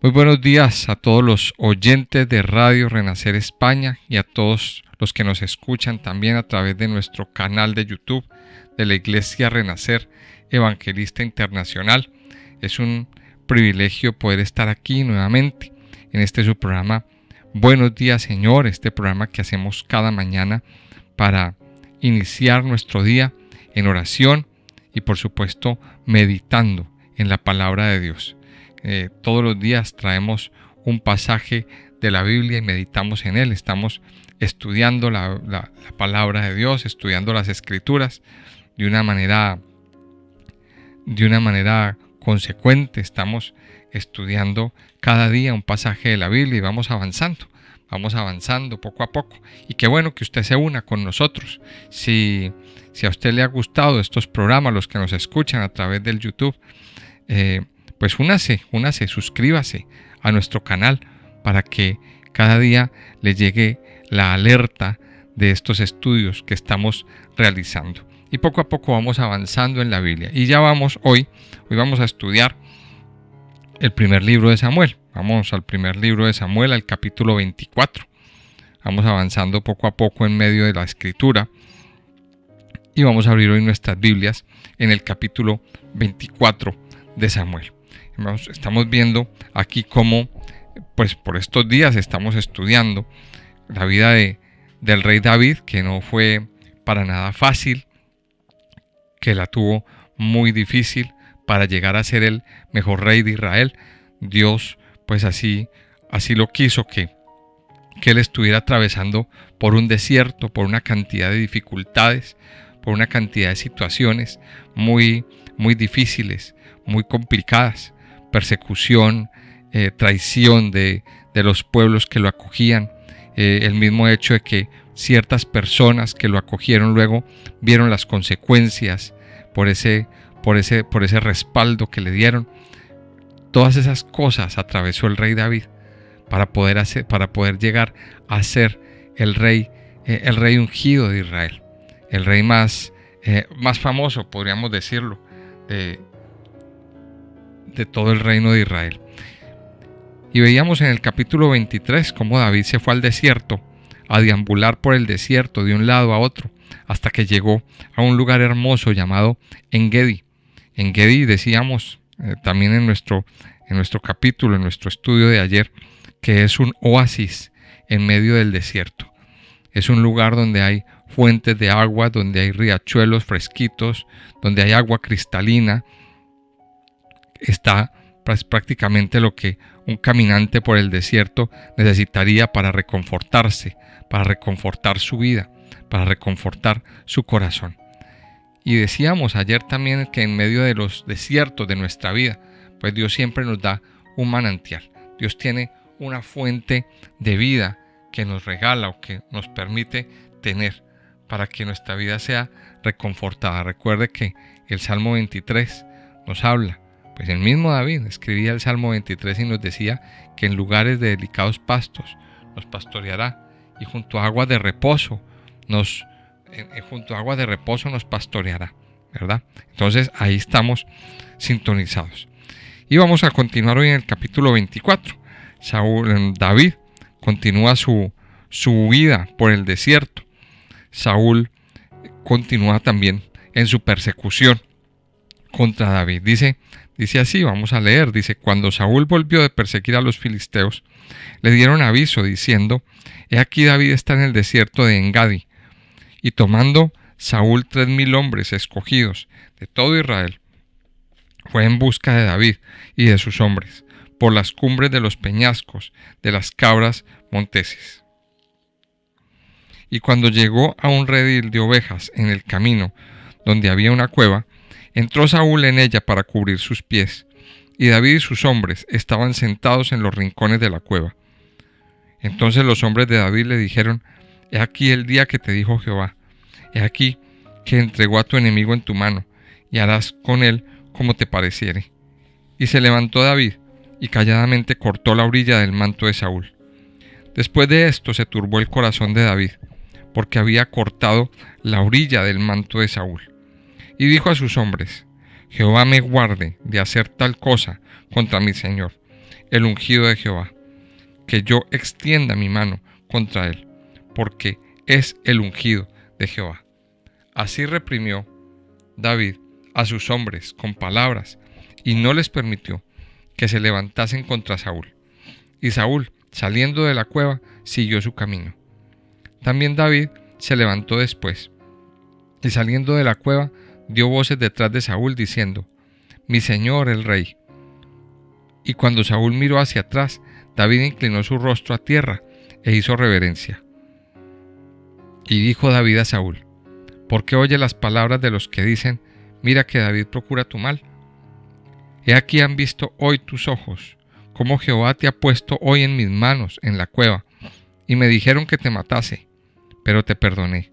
Muy buenos días a todos los oyentes de Radio Renacer España y a todos los que nos escuchan también a través de nuestro canal de YouTube de la Iglesia Renacer Evangelista Internacional. Es un privilegio poder estar aquí nuevamente en este su programa Buenos días, Señor, este programa que hacemos cada mañana para iniciar nuestro día en oración y por supuesto meditando en la palabra de Dios. Todos los días traemos un pasaje de la Biblia y meditamos en él. Estamos estudiando la palabra de Dios, estudiando las Escrituras de una manera consecuente. Estamos estudiando cada día un pasaje de la Biblia y vamos avanzando poco a poco. Y qué bueno que usted se una con nosotros. Si a usted le ha gustado estos programas, los que nos escuchan a través del YouTube, pues únase, suscríbase a nuestro canal para que cada día le llegue la alerta de estos estudios que estamos realizando. Y poco a poco vamos avanzando en la Biblia. Y ya hoy vamos a estudiar el primer libro de Samuel. Vamos al primer libro de Samuel, al capítulo 24. Vamos avanzando poco a poco en medio de la escritura. Y vamos a abrir hoy nuestras Biblias en el capítulo 24 de Samuel. Estamos viendo aquí cómo, pues por estos días estamos estudiando la vida del rey David, que no fue para nada fácil, que la tuvo muy difícil para llegar a ser el mejor rey de Israel. Dios, pues así lo quiso, que él estuviera atravesando por un desierto, por una cantidad de dificultades, por una cantidad de situaciones muy, muy difíciles, muy complicadas. Persecución, traición de los pueblos que lo acogían, el mismo hecho de que ciertas personas que lo acogieron luego vieron las consecuencias por ese respaldo que le dieron. Todas esas cosas atravesó el rey David para poder llegar a ser el rey ungido de Israel, el rey más famoso, podríamos decirlo, de todo el reino de Israel. Y veíamos en el capítulo 23 cómo David se fue al desierto a deambular por el desierto de un lado a otro hasta que llegó a un lugar hermoso llamado En-Gedi. En-Gedi, decíamos también en nuestro capítulo, en nuestro estudio de ayer, que es un oasis en medio del desierto. Es un lugar donde hay fuentes de agua, donde hay riachuelos fresquitos, donde hay agua cristalina. Está prácticamente lo que un caminante por el desierto necesitaría para reconfortarse, para reconfortar su vida, para reconfortar su corazón. Y decíamos ayer también que en medio de los desiertos de nuestra vida, pues Dios siempre nos da un manantial. Dios tiene una fuente de vida que nos regala o que nos permite tener para que nuestra vida sea reconfortada. Recuerde que el Salmo 23 nos habla. Pues el mismo David escribía el Salmo 23 y nos decía que en lugares de delicados pastos nos pastoreará y junto a aguas de reposo nos pastoreará, ¿verdad? Entonces ahí estamos sintonizados. Y vamos a continuar hoy en el capítulo 24. David continúa su huida por el desierto. Saúl continúa también en su persecución contra David. Dice así, vamos a leer, dice: cuando Saúl volvió de perseguir a los filisteos, le dieron aviso diciendo: he aquí David está en el desierto de En-Gadi. Y tomando Saúl 3,000 hombres escogidos de todo Israel, fue en busca de David y de sus hombres, por las cumbres de los peñascos, de las cabras monteses. Y cuando llegó a un redil de ovejas en el camino, donde había una cueva, entró Saúl en ella para cubrir sus pies, y David y sus hombres estaban sentados en los rincones de la cueva. Entonces los hombres de David le dijeron: he aquí el día que te dijo Jehová, he aquí que entregó a tu enemigo en tu mano, y harás con él como te pareciere. Y se levantó David, y calladamente cortó la orilla del manto de Saúl. Después de esto se turbó el corazón de David, porque había cortado la orilla del manto de Saúl. Y dijo a sus hombres: Jehová me guarde de hacer tal cosa contra mi señor, el ungido de Jehová, que yo extienda mi mano contra él, porque es el ungido de Jehová. Así reprimió David a sus hombres con palabras y no les permitió que se levantasen contra Saúl. Y Saúl, saliendo de la cueva, siguió su camino. También David se levantó después y saliendo de la cueva dio voces detrás de Saúl diciendo: Mi señor el rey. Y cuando Saúl miró hacia atrás, David inclinó su rostro a tierra e hizo reverencia. Y dijo David a Saúl: ¿Por qué oye las palabras de los que dicen: Mira que David procura tu mal? He aquí han visto hoy tus ojos, cómo Jehová te ha puesto hoy en mis manos en la cueva, y me dijeron que te matase, pero te perdoné,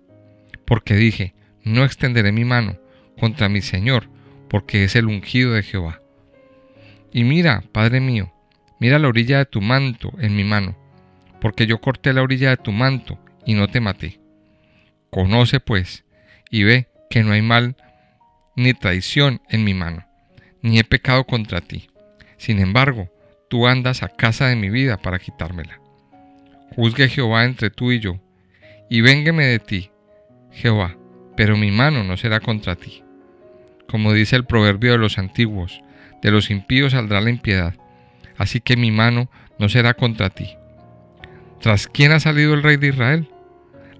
porque dije: No extenderé mi mano contra mi señor, porque es el ungido de Jehová. Y mira, Padre mío, mira la orilla de tu manto en mi mano, porque yo corté la orilla de tu manto y no te maté. Conoce pues, y ve que no hay mal ni traición en mi mano, ni he pecado contra ti. Sin embargo, tú andas a casa de mi vida para quitármela. Juzgue Jehová entre tú y yo, y véngueme de ti, Jehová, pero mi mano no será contra ti. Como dice el proverbio de los antiguos, de los impíos saldrá la impiedad, así que mi mano no será contra ti. ¿Tras quién ha salido el rey de Israel?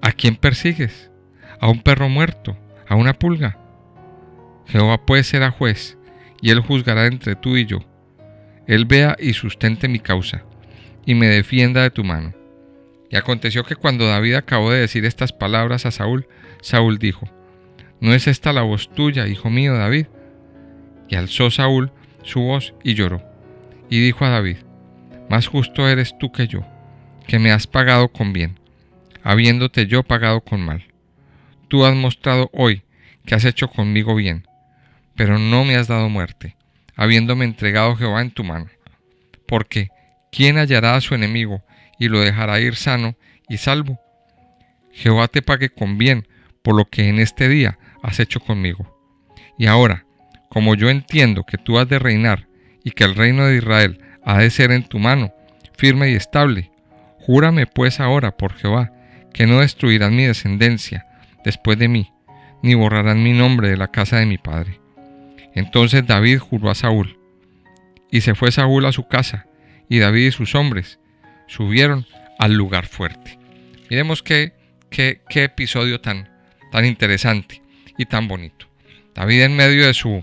¿A quién persigues? ¿A un perro muerto? ¿A una pulga? Jehová pues será juez, y él juzgará entre tú y yo. Él vea y sustente mi causa, y me defienda de tu mano. Y aconteció que cuando David acabó de decir estas palabras a Saúl, Saúl dijo: ¿No es esta la voz tuya, hijo mío David? Y alzó Saúl su voz y lloró, y dijo a David: Más justo eres tú que yo, que me has pagado con bien, habiéndote yo pagado con mal. Tú has mostrado hoy que has hecho conmigo bien, pero no me has dado muerte, habiéndome entregado Jehová en tu mano. Porque ¿quién hallará a su enemigo y lo dejará ir sano y salvo? Jehová te pague con bien por lo que en este día has hecho conmigo. Y ahora, como yo entiendo que tú has de reinar y que el reino de Israel ha de ser en tu mano, firme y estable, júrame pues ahora por Jehová que no destruirás mi descendencia después de mí, ni borrarán mi nombre de la casa de mi padre. Entonces David juró a Saúl, y se fue Saúl a su casa, y David y sus hombres subieron al lugar fuerte. Miremos qué episodio tan interesante y tan bonito. David, en medio de su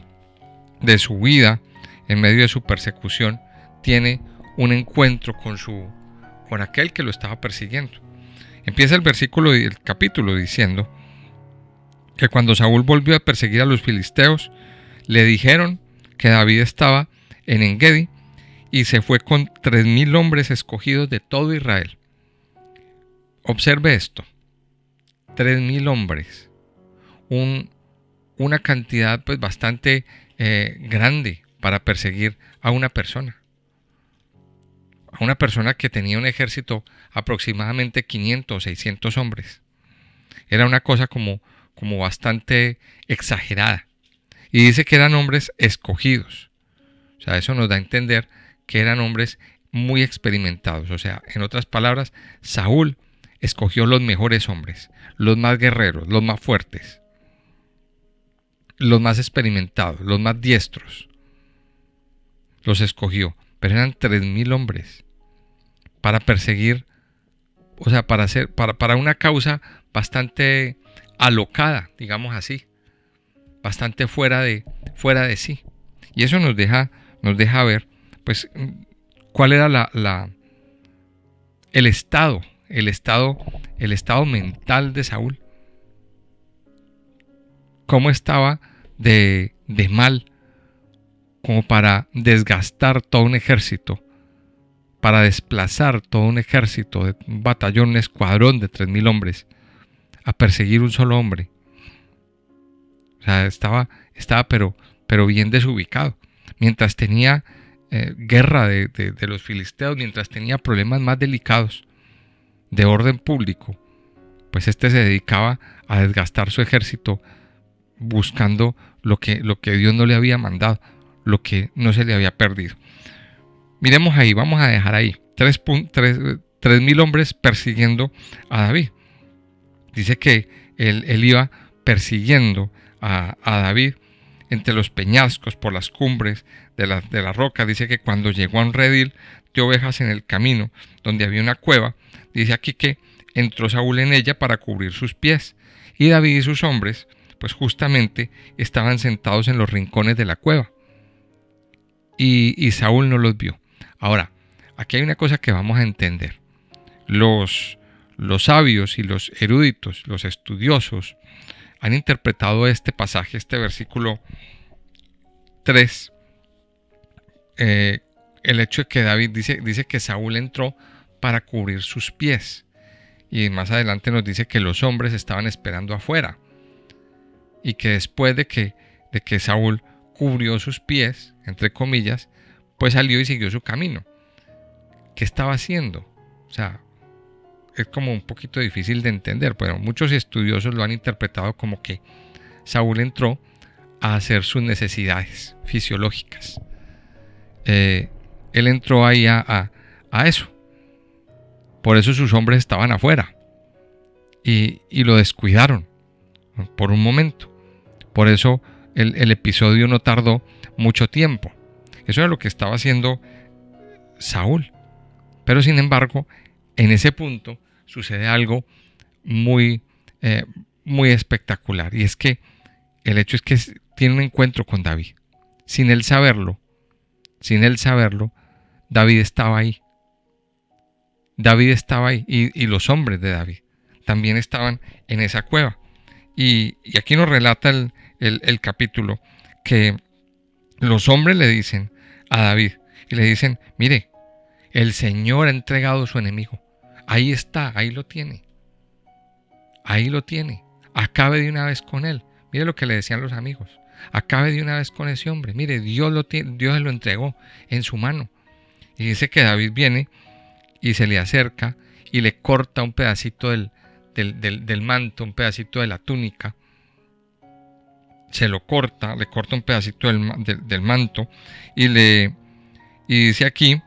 vida, en medio de su persecución, tiene un encuentro con aquel que lo estaba persiguiendo. Empieza el capítulo diciendo que cuando Saúl volvió a perseguir a los filisteos, le dijeron que David estaba en En-Gedi y se fue con 3,000 hombres escogidos de todo Israel. Observe esto: 3,000 hombres, una cantidad pues bastante grande para perseguir a una persona que tenía un ejército aproximadamente 500 o 600 hombres. Era una cosa como bastante exagerada. Y dice que eran hombres escogidos. O sea, eso nos da a entender que eran hombres muy experimentados. O sea, en otras palabras, Saúl escogió los mejores hombres, los más guerreros, los más fuertes, los más experimentados, los más diestros. Los escogió, pero eran 3,000 hombres para perseguir, o sea, para una causa bastante alocada, digamos así, bastante fuera de sí. Y eso nos deja ver, pues, cuál era el estado mental de Saúl. Cómo estaba de mal como para desgastar todo un ejército, para desplazar todo un ejército, un batallón, un escuadrón de 3,000 hombres, a perseguir un solo hombre. O sea, estaba pero bien desubicado. Mientras tenía guerra de los filisteos, mientras tenía problemas más delicados de orden público, pues se dedicaba a desgastar su ejército buscando lo que Dios no le había mandado, lo que no se le había perdido. Miremos ahí, vamos a dejar ahí 3.000 hombres persiguiendo a David. Dice que él iba persiguiendo a David entre los peñascos, por las cumbres de la roca. Dice que cuando llegó a un redil de ovejas en el camino, donde había una cueva, dice aquí que entró Saúl en ella para cubrir sus pies, y David y sus hombres, pues justamente estaban sentados en los rincones de la cueva, y Saúl no los vio. Ahora, aquí hay una cosa que vamos a entender. Los sabios y los eruditos, los estudiosos, han interpretado este pasaje, este versículo 3, el hecho de que David dice que Saúl entró para cubrir sus pies, y más adelante nos dice que los hombres estaban esperando afuera, y que después de que Saúl cubrió sus pies, entre comillas, pues salió y siguió su camino. ¿Qué estaba haciendo? O sea, es como un poquito difícil de entender, pero muchos estudiosos lo han interpretado como que Saúl entró a hacer sus necesidades fisiológicas. Él entró ahí a eso. Por eso sus hombres estaban afuera y lo descuidaron por un momento. Por eso el episodio no tardó mucho tiempo. Eso era lo que estaba haciendo Saúl. Pero sin embargo, en ese punto sucede algo muy, muy espectacular. Y es que el hecho es que tiene un encuentro con David. Sin él saberlo, David estaba ahí. David estaba ahí y los hombres de David también estaban en esa cueva. Y aquí nos relata el capítulo que los hombres le dicen a David y le dicen: mire, el Señor ha entregado a su enemigo. Ahí está, ahí lo tiene. Ahí lo tiene. Acabe de una vez con él. Mire lo que le decían los amigos. Acabe de una vez con ese hombre. Mire, Dios se lo entregó en su mano. Y dice que David viene y se le acerca y le corta un pedacito del manto, un pedacito de la túnica. Se lo corta, le corta un pedacito del manto y dice aquí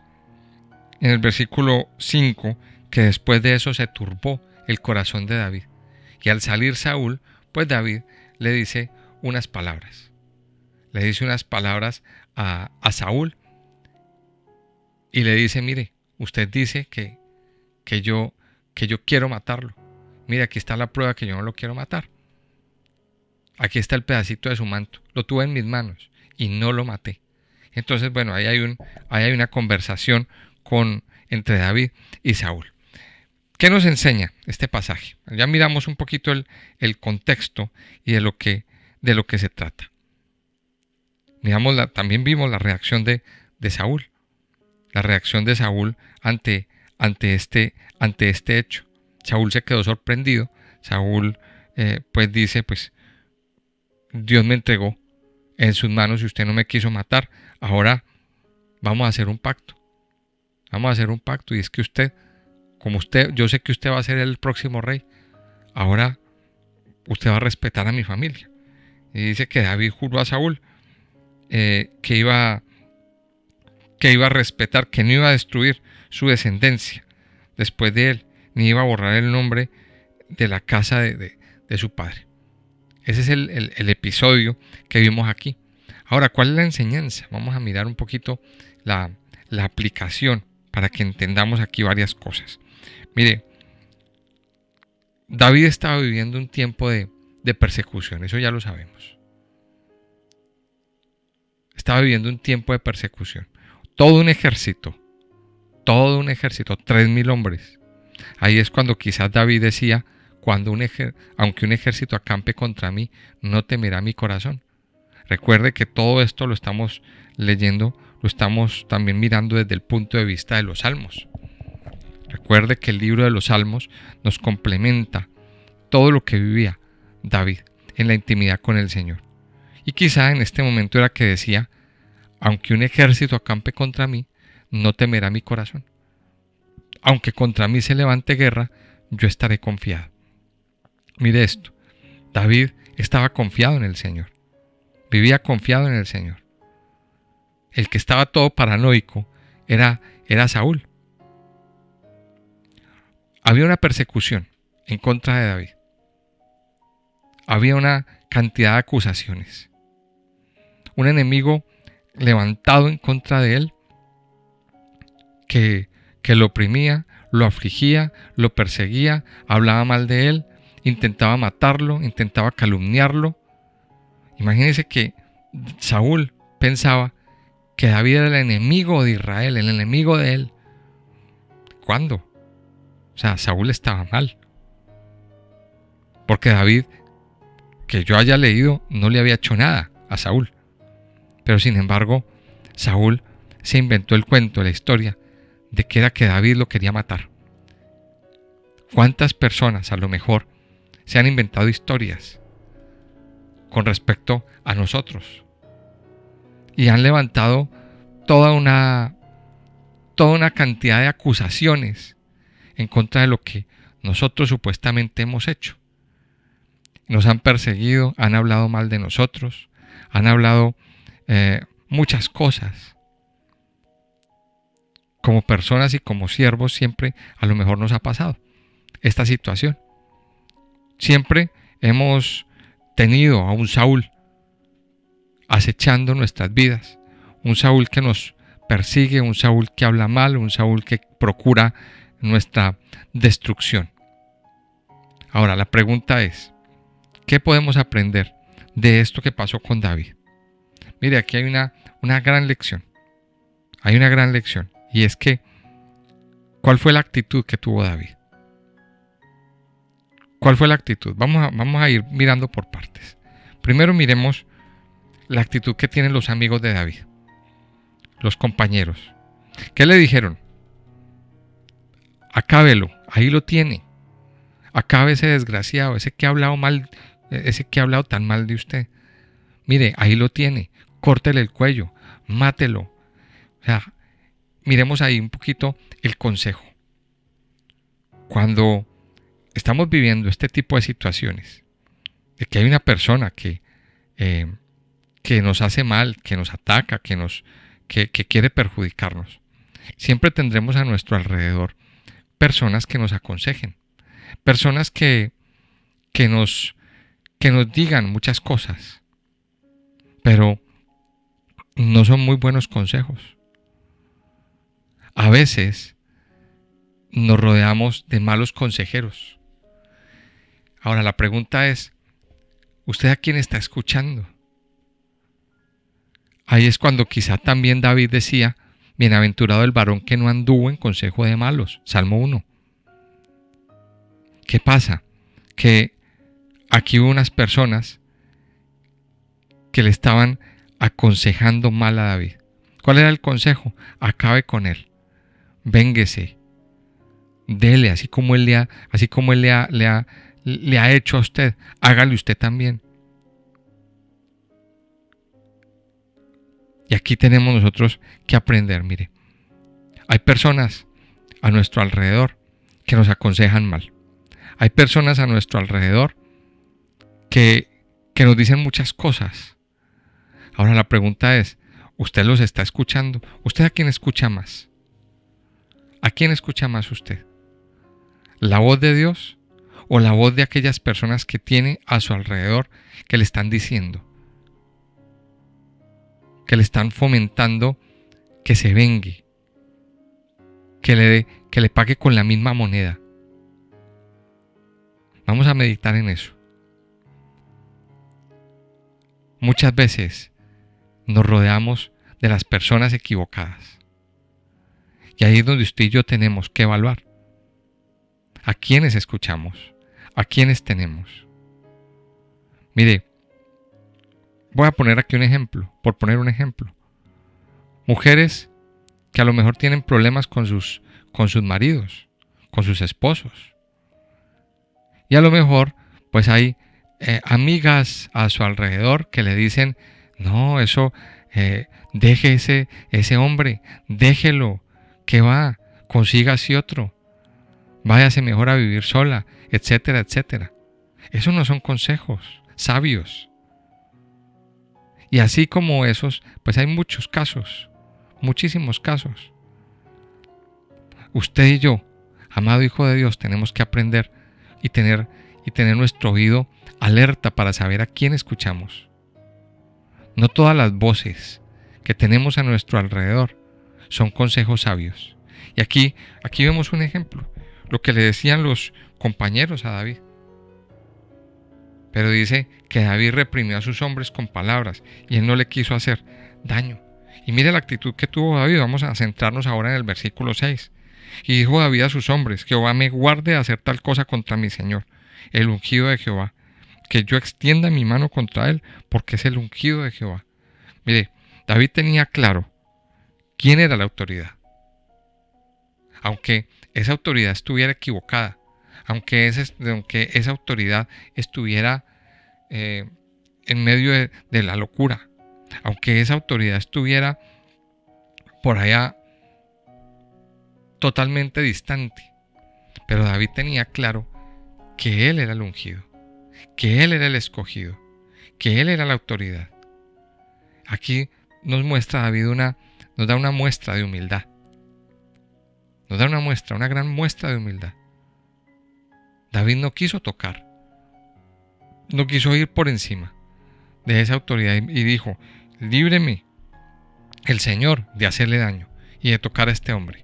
en el versículo 5 que después de eso se turbó el corazón de David. Y al salir Saúl, pues David le dice unas palabras. Le dice unas palabras a Saúl y le dice: mire, usted dice que yo quiero matarlo. Mire, aquí está la prueba que yo no lo quiero matar. Aquí está el pedacito de su manto. Lo tuve en mis manos y no lo maté. Entonces, bueno, ahí hay una conversación entre David y Saúl. ¿Qué nos enseña este pasaje? Ya miramos un poquito el contexto y de lo que se trata. También vimos la reacción de Saúl. La reacción de Saúl ante este hecho. Saúl se quedó sorprendido. Saúl pues dice: pues Dios me entregó en sus manos y usted no me quiso matar. Ahora vamos a hacer un pacto. Vamos a hacer un pacto. Y es que yo sé que usted va a ser el próximo rey. Ahora usted va a respetar a mi familia. Y dice que David juró a Saúl que iba a respetar, que no iba a destruir su descendencia después de él, ni iba a borrar el nombre de la casa de su padre. Ese es el episodio que vimos aquí. Ahora, ¿cuál es la enseñanza? Vamos a mirar un poquito la aplicación para que entendamos aquí varias cosas. Mire, David estaba viviendo un tiempo de persecución, eso ya lo sabemos. Estaba viviendo un tiempo de persecución. Todo un ejército, 3.000 hombres. Ahí es cuando quizás David decía: aunque un ejército acampe contra mí, no temerá mi corazón. Recuerde que todo esto lo estamos leyendo, lo estamos también mirando desde el punto de vista de los Salmos. Recuerde que el libro de los Salmos nos complementa todo lo que vivía David en la intimidad con el Señor. Y quizá en este momento era que decía: aunque un ejército acampe contra mí, no temerá mi corazón. Aunque contra mí se levante guerra, yo estaré confiado. Mire esto, David estaba confiado en el Señor. Vivía confiado en el Señor. El que estaba todo paranoico era Saúl. Había una persecución en contra de David. Había una cantidad de acusaciones. Un enemigo levantado en contra de él que lo oprimía, lo afligía, lo perseguía, hablaba mal de él, intentaba matarlo, intentaba calumniarlo. Imagínense que Saúl pensaba que David era el enemigo de Israel, el enemigo de él. ¿Cuándo? O sea, Saúl estaba mal. Porque David, que yo haya leído, no le había hecho nada a Saúl. Pero sin embargo, Saúl se inventó el cuento, la historia, de que era que David lo quería matar. ¿Cuántas personas a lo mejor se han inventado historias con respecto a nosotros? Y han levantado toda una cantidad de acusaciones en contra de lo que nosotros supuestamente hemos hecho. Nos han perseguido, han hablado mal de nosotros, han hablado muchas cosas. Como personas y como siervos siempre a lo mejor nos ha pasado esta situación. Siempre hemos tenido a un Saúl acechando nuestras vidas, un Saúl que nos persigue, un Saúl que habla mal, un Saúl que procura nuestra destrucción. Ahora la pregunta es, ¿qué podemos aprender de esto que pasó con David? Mire, aquí hay una gran lección. Hay una gran lección. Y es que, ¿cuál fue la actitud que tuvo David? ¿Cuál fue la actitud? Vamos a ir mirando por partes. Primero miremos la actitud que tienen los amigos de David, los compañeros. ¿Qué le dijeron? Acábelo, ahí lo tiene. Acabe ese desgraciado, ese que ha hablado mal, ese que ha hablado tan mal de usted. Mire, ahí lo tiene. Córtele el cuello, mátelo. O sea, miremos ahí un poquito el consejo. Cuando estamos viviendo este tipo de situaciones, de que hay una persona que nos hace mal, que nos ataca, que quiere perjudicarnos, siempre tendremos a nuestro alrededor personas que nos aconsejen, personas que nos digan muchas cosas, pero no son muy buenos consejos. A veces nos rodeamos de malos consejeros. Ahora la pregunta es, ¿usted a quién está escuchando? Ahí es cuando quizá también David decía, bienaventurado el varón que no anduvo en consejo de malos. Salmo 1. ¿Qué pasa? Que aquí hubo unas personas que le estaban aconsejando mal a David. ¿Cuál era el consejo? Acabe con él. Vénguese. Dele, así como él le ha hecho a usted, hágale usted también. Y aquí tenemos nosotros que aprender, mire. Hay personas a nuestro alrededor que nos aconsejan mal. Hay personas a nuestro alrededor que nos dicen muchas cosas. Ahora la pregunta es, ¿usted los está escuchando? ¿Usted a quién escucha más? ¿A quién escucha más usted? ¿La voz de Dios o la voz de aquellas personas que tiene a su alrededor que le están diciendo, que le están fomentando que se vengue, que le pague con la misma moneda? Vamos a meditar en eso. Muchas veces nos rodeamos de las personas equivocadas. Y ahí es donde usted y yo tenemos que evaluar. ¿A quiénes escuchamos? ¿A quiénes tenemos? Mire, voy a poner aquí un ejemplo, por poner un ejemplo. Mujeres que a lo mejor tienen problemas con sus maridos, con sus esposos. Y a lo mejor, pues hay amigas a su alrededor que le dicen, no, eso, deje ese hombre, déjelo, que va, consígase otro, váyase mejor a vivir sola, etcétera, etcétera. Esos no son consejos sabios. Y así como esos, pues hay muchos casos, muchísimos casos. Usted y yo, amado Hijo de Dios, tenemos que aprender y tener nuestro oído alerta para saber a quién escuchamos. No todas las voces que tenemos a nuestro alrededor son consejos sabios. Y aquí vemos un ejemplo, lo que le decían los compañeros a David. Pero dice que David reprimió a sus hombres con palabras y él no le quiso hacer daño. Y mire la actitud que tuvo David. Vamos a centrarnos ahora en el versículo 6. Y dijo David a sus hombres: Jehová me guarde de hacer tal cosa contra mi Señor, el ungido de Jehová, que yo extienda mi mano contra él, porque es el ungido de Jehová. Mire, David tenía claro quién era la autoridad. Aunque esa autoridad estuviera equivocada, aunque esa autoridad estuviera en medio de la locura, aunque esa autoridad estuviera por allá totalmente distante, pero David tenía claro que él era el ungido, que él era el escogido, que él era la autoridad. Aquí nos muestra David nos da una muestra de humildad. Nos da una gran muestra de humildad. David no quiso tocar, no quiso ir por encima de esa autoridad y dijo: líbreme el Señor de hacerle daño y de tocar a este hombre.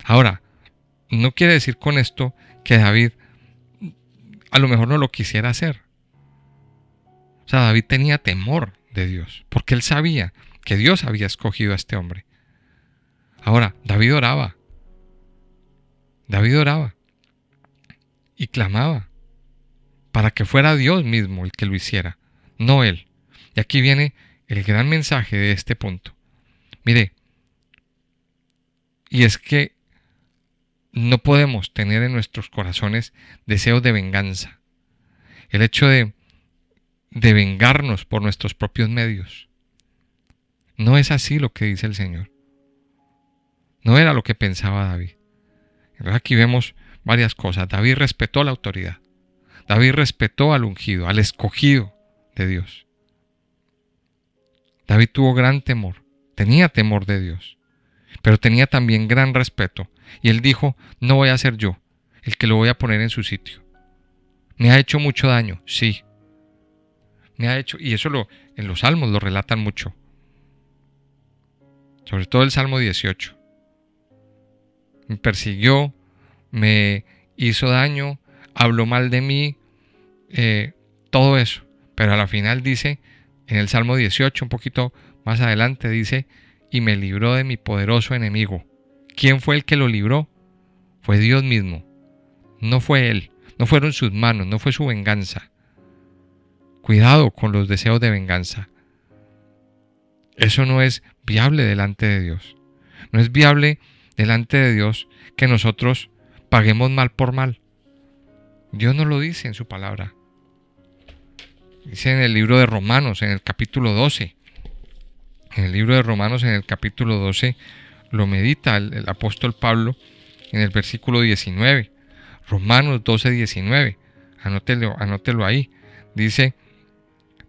Ahora, no quiere decir con esto que David a lo mejor no lo quisiera hacer. O sea, David tenía temor de Dios, porque él sabía que Dios había escogido a este hombre. Ahora, David oraba y clamaba para que fuera Dios mismo el que lo hiciera, no él. Y aquí viene el gran mensaje de este punto. Mire, y es que no podemos tener en nuestros corazones deseos de venganza. El hecho de vengarnos por nuestros propios medios. No es así lo que dice el Señor. No era lo que pensaba David. Aquí vemos varias cosas. David respetó la autoridad. David respetó al ungido, al escogido de Dios. David tuvo gran temor. Tenía temor de Dios. Pero tenía también gran respeto. Y él dijo: no voy a ser yo el que lo voy a poner en su sitio. Me ha hecho mucho daño, sí. Me ha hecho, y eso en los salmos lo relatan mucho. Sobre todo el Salmo 18. Me persiguió, me hizo daño, habló mal de mí, todo eso. Pero a la final dice, en el Salmo 18, un poquito más adelante, dice: y me libró de mi poderoso enemigo. ¿Quién fue el que lo libró? Fue Dios mismo. No fue él, no fueron sus manos, no fue su venganza. Cuidado con los deseos de venganza. Eso no es viable delante de Dios. No es viable delante de Dios que nosotros paguemos mal por mal. Dios nos lo dice en su palabra. Dice en el libro de Romanos, en el capítulo 12. En el libro de Romanos, en el capítulo 12, lo medita el apóstol Pablo en el versículo 19. Romanos 12, 19. Anótelo ahí. Dice: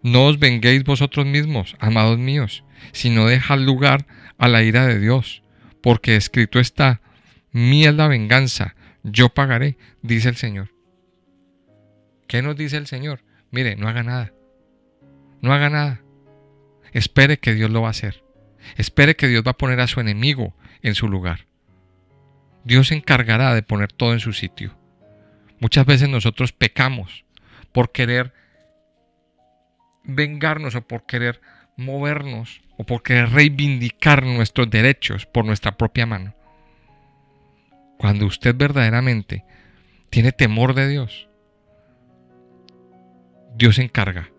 no os venguéis vosotros mismos, amados míos, sino dejad lugar a la ira de Dios, porque escrito está: mía es la venganza, yo pagaré, dice el Señor. ¿Qué nos dice el Señor? Mire, no haga nada. No haga nada. Espere que Dios lo va a hacer. Espere que Dios va a poner a su enemigo en su lugar. Dios se encargará de poner todo en su sitio. Muchas veces nosotros pecamos por querer vengarnos o por querer movernos o por querer reivindicar nuestros derechos por nuestra propia mano. Cuando usted verdaderamente tiene temor de Dios, Dios se encarga.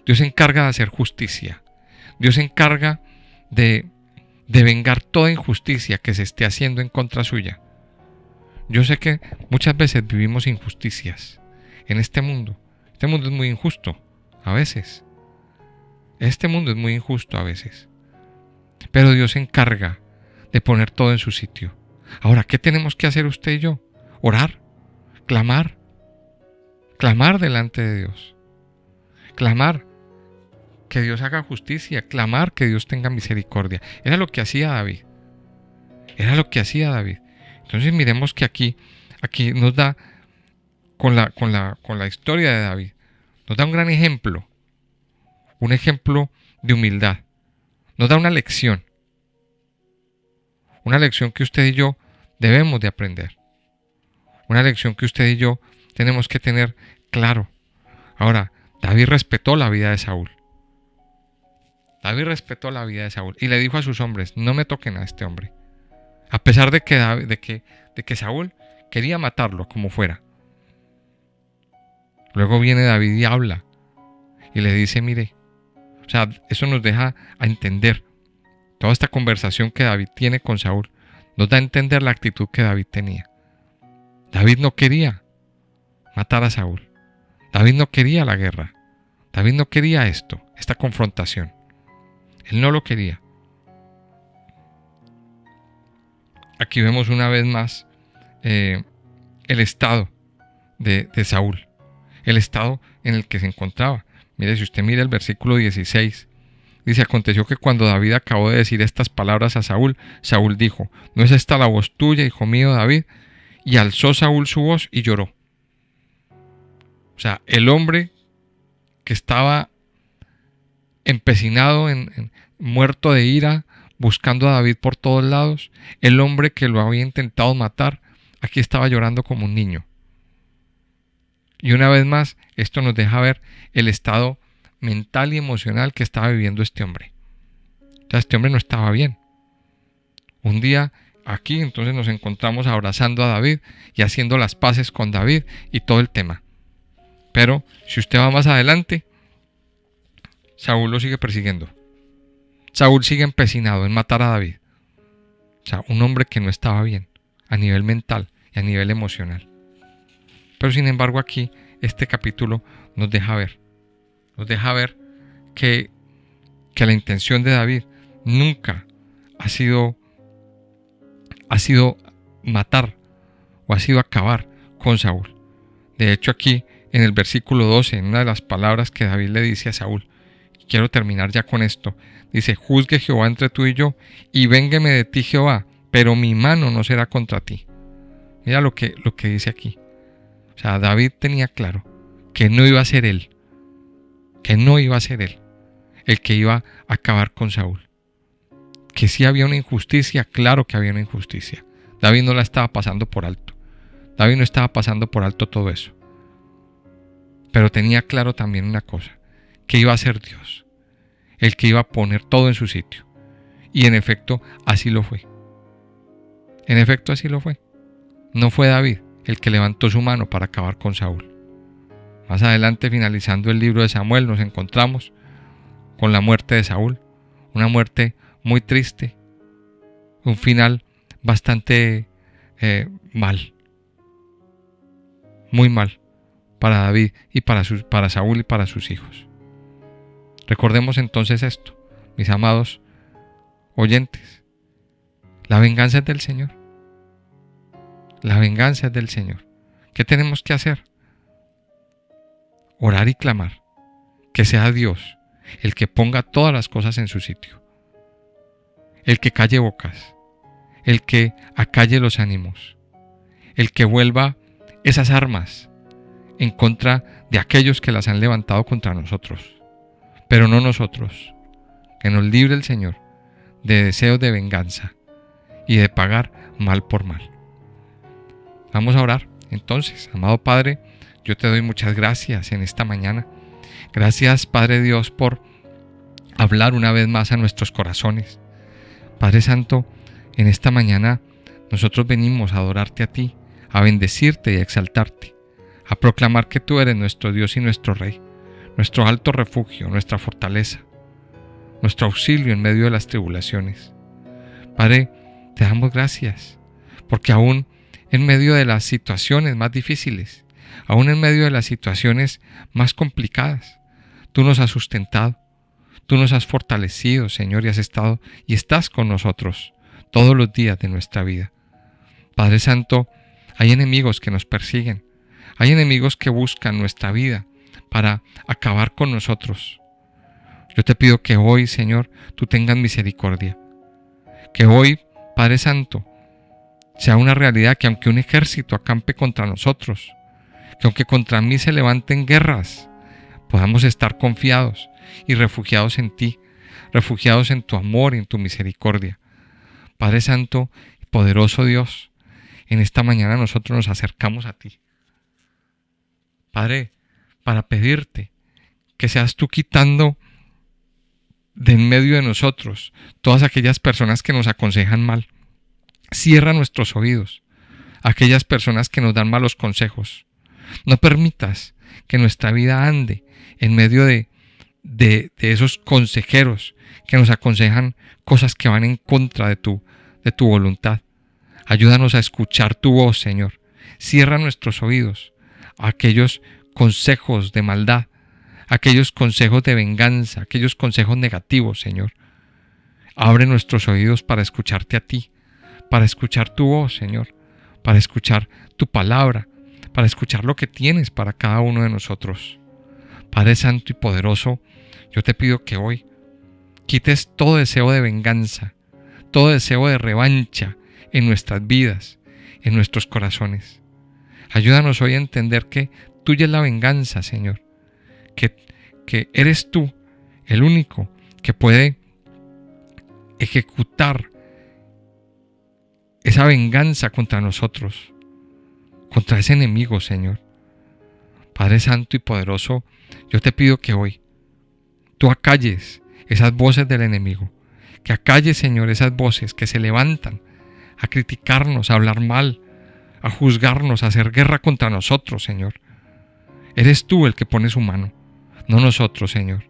Dios se encarga de hacer justicia. Dios se encarga de vengar toda injusticia que se esté haciendo en contra suya. Yo sé que muchas veces vivimos injusticias en este mundo. Este mundo es muy injusto a veces. Este mundo es muy injusto a veces. Pero Dios se encarga de poner todo en su sitio. Ahora, ¿qué tenemos que hacer usted y yo? Orar, clamar delante de Dios. Clamar que Dios haga justicia, clamar que Dios tenga misericordia. Era lo que hacía David. Era lo que hacía David. Entonces miremos que aquí nos da, con la historia de David, nos da un gran ejemplo, un ejemplo de humildad. Nos da una lección que usted y yo debemos de aprender. Una lección que usted y yo tenemos que tener claro. Ahora, David respetó la vida de Saúl. David respetó la vida de Saúl y le dijo a sus hombres, no me toquen a este hombre. A pesar de que Saúl quería matarlo como fuera. Luego viene David y habla y le dice, mire, o sea, eso nos deja a entender. Toda esta conversación que David tiene con Saúl nos da a entender la actitud que David tenía. David no quería matar a Saúl. David no quería la guerra. David no quería esta confrontación. Él no lo quería. Aquí vemos una vez más el estado de Saúl, el estado en el que se encontraba. Mire, si usted mira el versículo 16, dice, aconteció que cuando David acabó de decir estas palabras a Saúl, Saúl dijo, ¿no es esta la voz tuya, hijo mío David? Y alzó Saúl su voz y lloró. O sea, el hombre que estaba empecinado, muerto de ira, buscando a David por todos lados, el hombre que lo había intentado matar, aquí estaba llorando como un niño. Y una vez más, esto nos deja ver el estado mental y emocional que estaba viviendo este hombre. O sea, este hombre no estaba bien. Un día aquí entonces nos encontramos abrazando a David y haciendo las paces con David y todo el tema. Pero si usted va más adelante, Saúl lo sigue persiguiendo. Saúl sigue empecinado en matar a David. O sea, un hombre que no estaba bien a nivel mental y a nivel emocional. Pero sin embargo aquí este capítulo nos deja ver que la intención de David nunca ha sido matar o ha sido acabar con Saúl. De hecho aquí en el versículo 12, en una de las palabras que David le dice a Saúl, quiero terminar ya con esto, dice, juzgue Jehová entre tú y yo, y véngueme de ti Jehová, pero mi mano no será contra ti. Mira lo que dice aquí. O sea, David tenía claro que no iba a ser él, el que iba a acabar con Saúl. Que sí había una injusticia, claro que había una injusticia. David no la estaba pasando por alto. David no estaba pasando por alto todo eso. Pero tenía claro también una cosa, que iba a ser Dios, el que iba a poner todo en su sitio. Y en efecto, así lo fue. En efecto, así lo fue. No fue David el que levantó su mano para acabar con Saúl. Más adelante, finalizando el libro de Samuel, nos encontramos con la muerte de Saúl. Una muerte muy triste. Un final bastante mal. Muy mal para David y para Saúl y para sus hijos. Recordemos entonces esto, mis amados oyentes. La venganza es del Señor. La venganza es del Señor. ¿Qué tenemos que hacer? Orar y clamar. Que sea Dios el que ponga todas las cosas en su sitio. El que calle bocas. El que acalle los ánimos. El que vuelva esas armas en contra de aquellos que las han levantado contra nosotros. Pero no nosotros. Que nos libre el Señor de deseos de venganza y de pagar mal por mal. Vamos a orar. Entonces, amado Padre, yo te doy muchas gracias en esta mañana. Gracias, Padre Dios, por hablar una vez más a nuestros corazones. Padre Santo, en esta mañana nosotros venimos a adorarte a ti, a bendecirte y a exaltarte, a proclamar que tú eres nuestro Dios y nuestro Rey, nuestro alto refugio, nuestra fortaleza, nuestro auxilio en medio de las tribulaciones. Padre, te damos gracias, porque aún en medio de las situaciones más difíciles, aún en medio de las situaciones más complicadas, tú nos has sustentado, tú nos has fortalecido, Señor, y has estado y estás con nosotros todos los días de nuestra vida. Padre Santo, hay enemigos que nos persiguen, hay enemigos que buscan nuestra vida para acabar con nosotros. Yo te pido que hoy, Señor, tú tengas misericordia, que hoy Padre Santo, sea una realidad que aunque un ejército acampe contra nosotros, que aunque contra mí se levanten guerras, podamos estar confiados y refugiados en ti, refugiados en tu amor y en tu misericordia. Padre Santo, poderoso Dios, en esta mañana nosotros nos acercamos a ti, Padre, para pedirte que seas tú quitando de en medio de nosotros todas aquellas personas que nos aconsejan mal. Cierra nuestros oídos a aquellas personas que nos dan malos consejos. No permitas que nuestra vida ande en medio de esos consejeros que nos aconsejan cosas que van en contra de tu voluntad. Ayúdanos a escuchar tu voz, Señor. Cierra nuestros oídos a aquellos consejos de maldad, aquellos consejos de venganza, aquellos consejos negativos, Señor. Abre nuestros oídos para escucharte a ti, para escuchar tu voz, Señor, para escuchar tu palabra, para escuchar lo que tienes para cada uno de nosotros. Padre Santo y poderoso, yo te pido que hoy quites todo deseo de venganza, todo deseo de revancha en nuestras vidas, en nuestros corazones. Ayúdanos hoy a entender que tuya es la venganza, Señor, que eres tú el único que puede ejecutar esa venganza contra nosotros, contra ese enemigo, Señor. Padre Santo y poderoso, yo te pido que hoy tú acalles esas voces del enemigo, que acalles, Señor, esas voces que se levantan a criticarnos, a hablar mal, a juzgarnos, a hacer guerra contra nosotros, Señor. Eres tú el que pone su mano, no nosotros, Señor.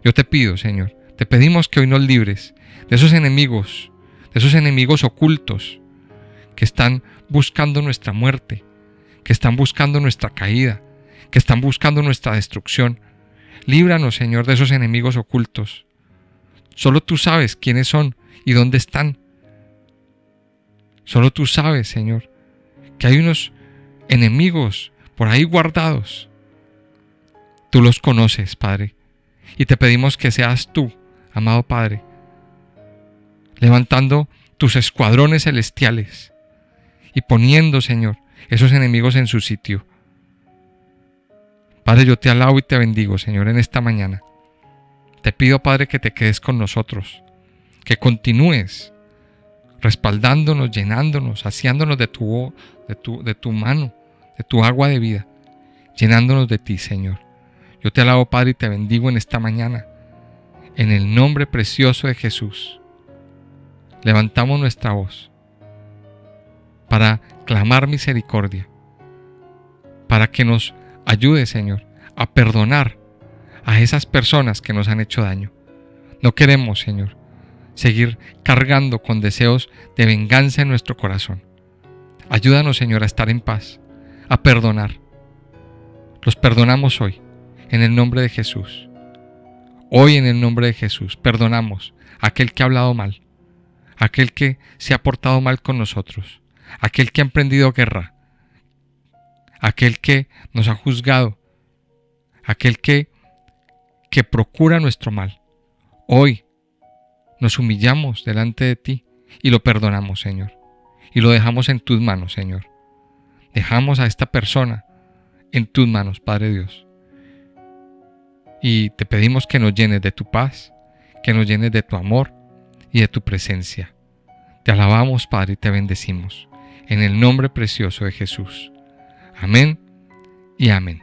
Yo te pido, Señor, te pedimos que hoy nos libres de esos enemigos ocultos que están buscando nuestra muerte, que están buscando nuestra caída, que están buscando nuestra destrucción. Líbranos, Señor, de esos enemigos ocultos. Solo tú sabes quiénes son y dónde están. Solo tú sabes, Señor, que hay unos enemigos por ahí guardados. Tú los conoces, Padre, y te pedimos que seas tú, amado Padre, levantando tus escuadrones celestiales y poniendo, Señor, esos enemigos en su sitio. Padre, yo te alabo y te bendigo, Señor, en esta mañana. Te pido, Padre, que te quedes con nosotros, que continúes respaldándonos, llenándonos, saciándonos de tu mano, de tu agua de vida, llenándonos de ti, Señor. Yo te alabo, Padre, y te bendigo en esta mañana. En el nombre precioso de Jesús, levantamos nuestra voz para clamar misericordia, para que nos ayude, Señor, a perdonar a esas personas que nos han hecho daño. No queremos, Señor, seguir cargando con deseos de venganza en nuestro corazón. Ayúdanos, Señor, a estar en paz, a perdonar. Los perdonamos hoy, en el nombre de Jesús. Hoy, en el nombre de Jesús, perdonamos a aquel que ha hablado mal, a aquel que se ha portado mal con nosotros, a aquel que ha emprendido guerra, a aquel que nos ha juzgado, a aquel que procura nuestro mal. Hoy nos humillamos delante de ti y lo perdonamos, Señor, y lo dejamos en tus manos, Señor. Dejamos a esta persona en tus manos, Padre Dios. Y te pedimos que nos llenes de tu paz, que nos llenes de tu amor y de tu presencia. Te alabamos, Padre, y te bendecimos. En el nombre precioso de Jesús. Amén y amén.